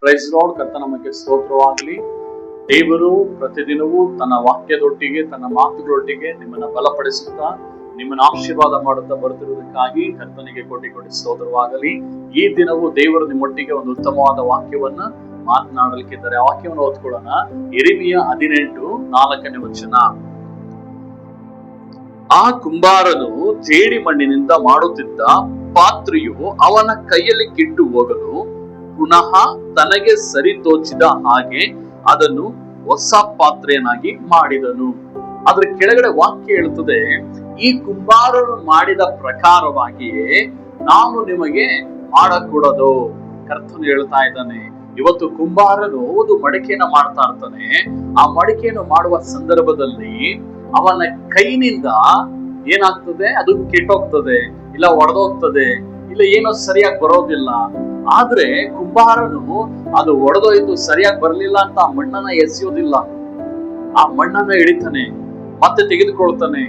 Price lord. ಕರ್ತನ ನಮಗೆ ಸ್ತೋತ್ರವಾಗಲಿ. ದೇವರು ಪ್ರತಿದಿನವೂ ತನ್ನ ವಾಕ್ಯದೊಟ್ಟಿಗೆ, ತನ್ನ ಮಾತುಗಳೊಟ್ಟಿಗೆ ನಿಮ್ಮನ್ನ ಬಲಪಡಿಸುತ್ತಾ, ನಿಮ್ಮನ್ನ ಆಶೀರ್ವಾದ ಮಾಡುತ್ತಾ ಬರುತ್ತಿರುವುದಕ್ಕಾಗಿ ಕರ್ತನಿಗೆ ಕೋಟಿ ಕೋಟಿ ಸ್ತೋತ್ರವಾಗಲಿ. ಈ ದಿನವೂ ದೇವರು ನಿಮ್ಮೊಟ್ಟಿಗೆ ಒಂದು ಉತ್ತಮವಾದ ವಾಕ್ಯವನ್ನ ಮಾತನಾಡಲಿಕ್ಕಿದ್ದಾರೆ. ಆ ವಾಕ್ಯವನ್ನು ಓದ್ಕೊಳ್ಳೋಣ. ಯೆರೆಮೀಯ 18:4 ಆ ಕುಂಬಾರನು ಜೇಡಿ ಮಣ್ಣಿನಿಂದ ಮಾಡುತ್ತಿದ್ದ ಪಾತ್ರೆಯು ಅವನ ಕೈಯಲ್ಲಿ ಕಿಟ್ಟು ಹೋಗಲು ಪುನಃ ತನಗೆ ಸರಿ ತೋಚಿದ ಹಾಗೆ ಅದನ್ನು ಹೊಸ ಪಾತ್ರೆಯನ್ನಾಗಿ ಮಾಡಿದನು. ಅದ್ರ ಕೆಳಗಡೆ ವಾಕ್ಯ ಹೇಳುತ್ತದೆ, ಈ ಕುಂಬಾರನು ಮಾಡಿದ ಪ್ರಕಾರವಾಗಿಯೇ ನಾನು ನಿಮಗೆ ಮಾಡಕೂಡದು. ಕರ್ತನು ಹೇಳ್ತಾ ಇದ್ದಾನೆ. ಇವತ್ತು ಕುಂಬಾರನು ಒಂದು ಮಡಿಕೆಯನ್ನ ಮಾಡ್ತಾ ಇರ್ತಾನೆ. ಆ ಮಡಿಕೆಯನ್ನು ಮಾಡುವ ಸಂದರ್ಭದಲ್ಲಿ ಅವನ ಕೈನಿಂದ ಏನಾಗ್ತದೆ, ಅದು ಕೆಟ್ಟೋಗ್ತದೆ, ಇಲ್ಲ ಒಡೆದೋಗ್ತದೆ, ಇಲ್ಲ ಏನೋ ಸರಿಯಾಗಿ ಬರೋದಿಲ್ಲ. ಆದ್ರೆ ಕುಂಬಾರನು ಅದು ಒಡೆದೋಯ್ತು, ಸರಿಯಾಗಿ ಬರ್ಲಿಲ್ಲ ಅಂತ ಆ ಮಣ್ಣನ್ನ ಎಸೆಯೋದಿಲ್ಲ. ಆ ಮಣ್ಣನ್ನ ಹಿಡಿತಾನೆ, ಮತ್ತೆ ತೆಗೆದುಕೊಳ್ತಾನೆ,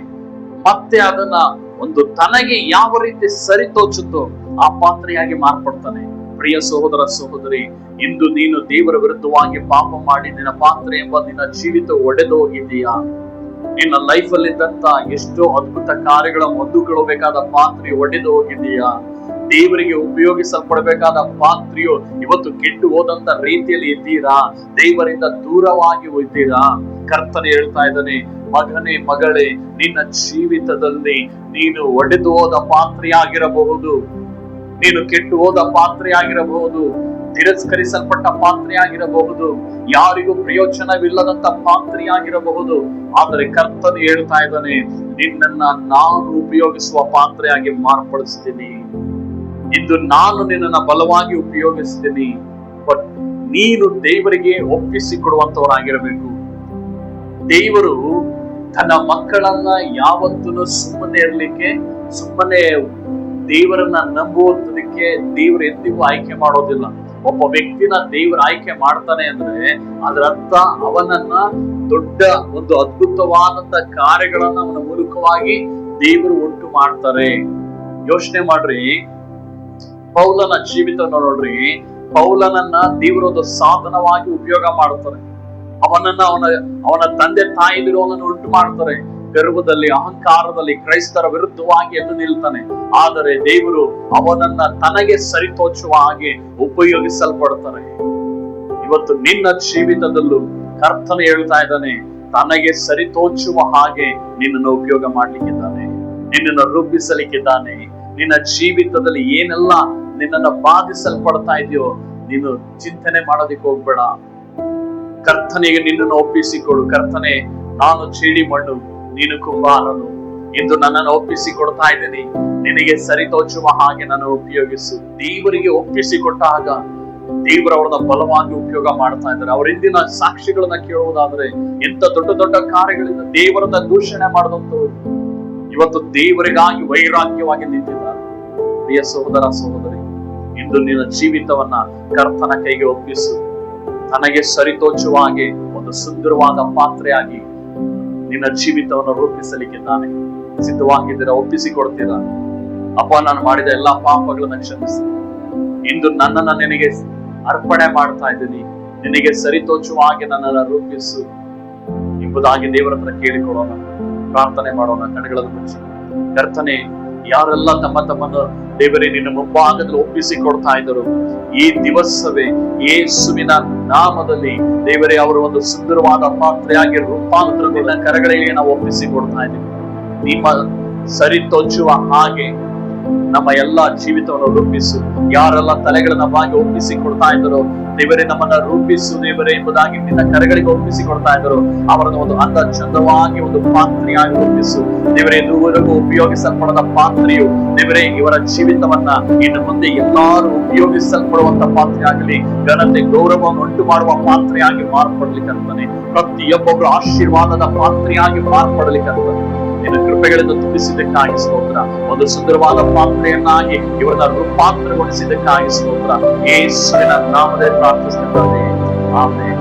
ಮತ್ತೆ ಅದನ್ನ ಒಂದು ತನಗೆ ಯಾವ ರೀತಿ ಸರಿ ತೋಚುತ್ತೋ ಆ ಪಾತ್ರೆಯಾಗಿ ಮಾರ್ಪಡ್ತಾನೆ. ಪ್ರಿಯ ಸಹೋದರ ಸಹೋದರಿ, ಇಂದು ನೀನು ದೇವರ ವಿರುದ್ಧವಾಗಿ ಪಾಪ ಮಾಡಿ ನಿನ್ನ ಪಾತ್ರೆ ಎಂಬ ನಿನ್ನ ಜೀವಿತ ಒಡೆದು ಹೋಗಿದೀಯಾ? ನಿನ್ನ ಲೈಫ್ ಅಲ್ಲಿದ್ದಂತ ಎಷ್ಟೋ ಅದ್ಭುತ ಕಾರ್ಯಗಳ ಮೊದ್ದುಕೊಳ್ಳಬೇಕಾದ ಪಾತ್ರೆ ಒಡೆದು ಹೋಗಿದೀಯಾ? ದೇವರಿಗೆ ಉಪಯೋಗಿಸಲ್ಪಡಬೇಕಾದ ಪಾತ್ರೆಯು ಇವತ್ತು ಕೆಟ್ಟು ಹೋದಂತ ರೀತಿಯಲ್ಲಿ ಇದ್ದೀರಾ? ದೇವರಿಂದ ದೂರವಾಗಿ ಹೋಗ್ತೀರಾ? ಕರ್ತನೆ ಹೇಳ್ತಾ ಇದ್ದಾನೆ, ಮಗನೇ ಮಗಳೇ, ನಿನ್ನ ಜೀವಿತದಲ್ಲಿ ನೀನು ಒಡೆದು ಹೋದ ಪಾತ್ರೆಯಾಗಿರಬಹುದು, ನೀನು ಕೆಟ್ಟು ಹೋದ ಪಾತ್ರೆಯಾಗಿರಬಹುದು, ತಿರಸ್ಕರಿಸಲ್ಪಟ್ಟ ಪಾತ್ರೆಯಾಗಿರಬಹುದು, ಯಾರಿಗೂ ಪ್ರಯೋಜನವಿಲ್ಲದಂತ ಪಾತ್ರೆಯಾಗಿರಬಹುದು. ಆದರೆ ಕರ್ತನು ಹೇಳ್ತಾ ಇದ್ದಾನೆ, ನಿನ್ನನ್ನ ನಾನು ಉಪಯೋಗಿಸುವ ಪಾತ್ರೆಯಾಗಿ ಮಾರ್ಪಡಿಸ್ತೀನಿ. ಇಂದು ನಾನು ನಿನ್ನನ್ನ ಬಲವಾಗಿ ಉಪಯೋಗಿಸ್ತೀನಿ. ಬಟ್ ನೀನು ದೇವರಿಗೆ ಒಪ್ಪಿಸಿಕೊಡುವಂತವರಾಗಿರಬೇಕು. ದೇವರು ತನ್ನ ಮಕ್ಕಳನ್ನ ಯಾವತ್ತೂ ಸುಮ್ಮನೆ ಇರ್ಲಿಕ್ಕೆ, ಸುಮ್ಮನೆ ದೇವರನ್ನ ನಂಬುವುದಕ್ಕೆ ದೇವರು ಎಂದಿಗೂ ಆಯ್ಕೆ ಮಾಡೋದಿಲ್ಲ. ಒಬ್ಬ ವ್ಯಕ್ತಿನ ದೇವರ ಆಯ್ಕೆ ಮಾಡ್ತಾನೆ ಅಂದ್ರೆ ಅದರ ಅರ್ಥ ಅವನನ್ನ ದೊಡ್ಡ ಒಂದು ಅದ್ಭುತವಾದಂತ ಕಾರ್ಯಗಳನ್ನ ಅವನ ಮೂಲಕವಾಗಿ ದೇವರು ಉಂಟು ಮಾಡ್ತಾರೆ. ಯೋಚನೆ ಮಾಡ್ರಿ, ಪೌಲನ ಜೀವಿತವನ್ನು ನೋಡ್ರಿ. ಪೌಲನನ್ನ ದೇವರೊಂದು ಸಾಧನವಾಗಿ ಉಪಯೋಗ ಮಾಡ್ತಾರೆ. ಅವನನ್ನ ಅವನ ತಂದೆ ತಾಯಿದಿರೋನನ್ನು ಉಂಟು ಮಾಡ್ತಾರೆ. ಗರ್ವದಲ್ಲಿ, ಅಹಂಕಾರದಲ್ಲಿ ಕ್ರೈಸ್ತರ ವಿರುದ್ಧವಾಗಿ ಎದ್ದು ನಿಲ್ತಾನೆ. ಆದರೆ ದೇವರು ಅವನನ್ನ ತನಗೆ ಸರಿತೋಚುವ ಹಾಗೆ ಉಪಯೋಗಿಸಲ್ಪಡ್ತಾರೆ. ಇವತ್ತು ನಿನ್ನ ಜೀವಿತದಲ್ಲೂ ಕರ್ತನು ಹೇಳ್ತಾ ಇದ್ದಾನೆ, ತನಗೆ ಸರಿತೋಚುವ ಹಾಗೆ ನಿನ್ನನ್ನು ಉಪಯೋಗ ಮಾಡ್ಲಿಕ್ಕಿದ್ದಾನೆ, ನಿನ್ನನ್ನು ರೂಪಿಸಲಿಕ್ಕಿದ್ದಾನೆ. ನಿನ್ನ ಜೀವಿತದಲ್ಲಿ ಏನೆಲ್ಲ ನಿನ್ನನ್ನ ಬಾಧಿಸಲ್ಪಡ್ತಾ ಇದೆಯೋ ನೀನು ಚಿಂತನೆ ಮಾಡೋದಿಕ್ಕೆ ಹೋಗ್ಬೇಡ. ಕರ್ತನಿಗೆ ನಿನ್ನನ್ನು ಒಪ್ಪಿಸಿಕೊಡು. ಕರ್ತನೆ, ನಾನು ಜೇಡಿ ಮಣ್ಣು, ನೀನು ಕುಂಬಾರನು. ಇಂದು ನನ್ನನ್ನು ಒಪ್ಪಿಸಿ ಕೊಡ್ತಾ ಇದ್ದೀನಿ, ನಿನಗೆ ಸರಿತೋಚುವ ಹಾಗೆ ನಾನು ಉಪಯೋಗಿಸು. ದೇವರಿಗೆ ಒಪ್ಪಿಸಿಕೊಟ್ಟಾಗ ದೇವರ ಅವ್ರನ್ನ ಬಲವಾಗಿ ಉಪಯೋಗ ಮಾಡ್ತಾ ಇದ್ದಾರೆ. ಅವ್ರ ಹಿಂದಿನ ಸಾಕ್ಷಿಗಳನ್ನ ಕೇಳುವುದಾದ್ರೆ ಎಂತ ದೊಡ್ಡ ದೊಡ್ಡ ಕಾರ್ಯಗಳಿಂದ ದೇವರನ್ನ ದೂಷಣೆ ಮಾಡಿದಂತವ್ರು ಇವತ್ತು ದೇವರಿಗಾಗಿ ವೈರಾಗ್ಯವಾಗಿ ನಿಂತಿದ್ದಾರೆ. ಪ್ರಿಯ ಸಹೋದರ ಸಹೋದರಿ, ಇಂದು ನಿನ್ನ ಜೀವಿತವನ್ನ ಕರ್ತನ ಕೈಗೆ ಒಪ್ಪಿಸು. ತನಗೆ ಸರಿತೋಚುವ ಹಾಗೆ ಒಂದು ಸುಂದರವಾದ ಪಾತ್ರೆಯಾಗಿ ನಿನ್ನ ಜೀವಿತವನ್ನು ರೂಪಿಸಲಿಕ್ಕಿದ್ದಾನೆ. ಸಿದ್ಧವಾಗಿದ್ದೀರಾ? ಒಪ್ಪಿಸಿಕೊಡ್ತೀರಾ? ಅಪ್ಪ, ನಾನು ಮಾಡಿದ ಎಲ್ಲಾ ಪಾಪಗಳನ್ನ ಕ್ಷಮಿಸಿ, ಇಂದು ನನ್ನನ್ನ ನಿನಗೆ ಅರ್ಪಣೆ ಮಾಡ್ತಾ ಇದ್ದೀನಿ, ನಿನಗೆ ಸರಿತೋಚುವ ಹಾಗೆ ನನ್ನನ್ನ ರೂಪಿಸು ಎಂಬುದಾಗಿ ದೇವರ ಹತ್ರ ಕೇಳಿಕೊಳ್ಳೋಣ, ಪ್ರಾರ್ಥನೆ ಮಾಡೋಣ. ಕಣ್ಣುಗಳನ್ನು ಮುಚ್ಚಿ. ಕರ್ತನೆ, ಯಾರೆಲ್ಲ ತಮ್ಮನ್ನು ದೇವರೇ ನಿನ್ನ ಮುಂಭಾಗದಲ್ಲಿ ಒಪ್ಪಿಸಿಕೊಡ್ತಾ ಇದ್ದರು, ಈ ದಿವಸವೇ ಯೇಸುವಿನ ನಾಮದಲ್ಲಿ ದೇವರೇ ಅವರು ಒಂದು ಸುಂದರವಾದ ಪಾತ್ರೆಯಾಗಿ ರೂಪಾಂತರಗಳ ಕರಗಳಿಗೆ ನಾವು ಒಪ್ಪಿಸಿಕೊಡ್ತಾ ಇದ್ದೀವಿ. ನಿಮ್ಮ ಸರಿತೋಚುವ ಹಾಗೆ ನಮ್ಮ ಎಲ್ಲಾ ಜೀವಿತವನ್ನು ರೂಪಿಸು. ಯಾರೆಲ್ಲ ತಲೆಗಳನ್ನ ಬಾಗಿ ಒಪ್ಪಿಸಿಕೊಡ್ತಾ ಇದ್ದರು, ದೇವರೇ ನಮ್ಮನ್ನ ರೂಪಿಸು ದೇವರೇ ಎಂಬುದಾಗಿ ನಿನ್ನ ಕರೆಗಳಿಗೆ ಒಪ್ಪಿಸಿಕೊಡ್ತಾ ಇದ್ದರು, ಅವರನ್ನು ಒಂದು ಅಂದ ಚಂದವಾಗಿ ಒಂದು ಪಾತ್ರೆಯಾಗಿ ರೂಪಿಸು ದೇವರೇ. ಇದುವರೆಗೂ ಉಪಯೋಗಿಸಲ್ಪಡದ ಪಾತ್ರೆಯು ದೇವರೇ ಇವರ ಜೀವಿತವನ್ನ ಇನ್ನು ಮುಂದೆ ಎಲ್ಲಾರು ಉಪಯೋಗಿಸಲ್ಪಡುವಂತ ಪಾತ್ರೆಯಾಗಲಿ, ಘನತೆ ಗೌರವವನ್ನು ಉಂಟು ಮಾಡುವ ಪಾತ್ರೆಯಾಗಿ ಮಾರ್ಪಡ್ಲಿಕ್ಕಂತಾನೆ. ಪ್ರತಿಯೊಬ್ಬೊಬ್ಬರು ಆಶೀರ್ವಾದದ ಪಾತ್ರೆಯಾಗಿ ಮಾರ್ಪಡಲಿಕ್ಕಂತಾನೆ. ನಿನ್ನ ಕೃಪೆಗಳಿಂದ ತುಂಬಿಸಿದ್ದಕ್ಕಾಗಿ ಸ್ತೋತ್ರ. ಒಂದು ಸುಂದರವಾದ ಪಾತ್ರೆಯನ್ನಾಗಿ ಇವರನ್ನ ರೂಪಾಂತರಗೊಳಿಸಿದ್ದಕ್ಕಾಗಿ ಸ್ತೋತ್ರ. ಯೇಸುವಿನ ನಾಮದಲ್ಲಿ ಪ್ರಾರ್ಥಿಸುತ್ತೇವೆ. ಆಮೆನ್.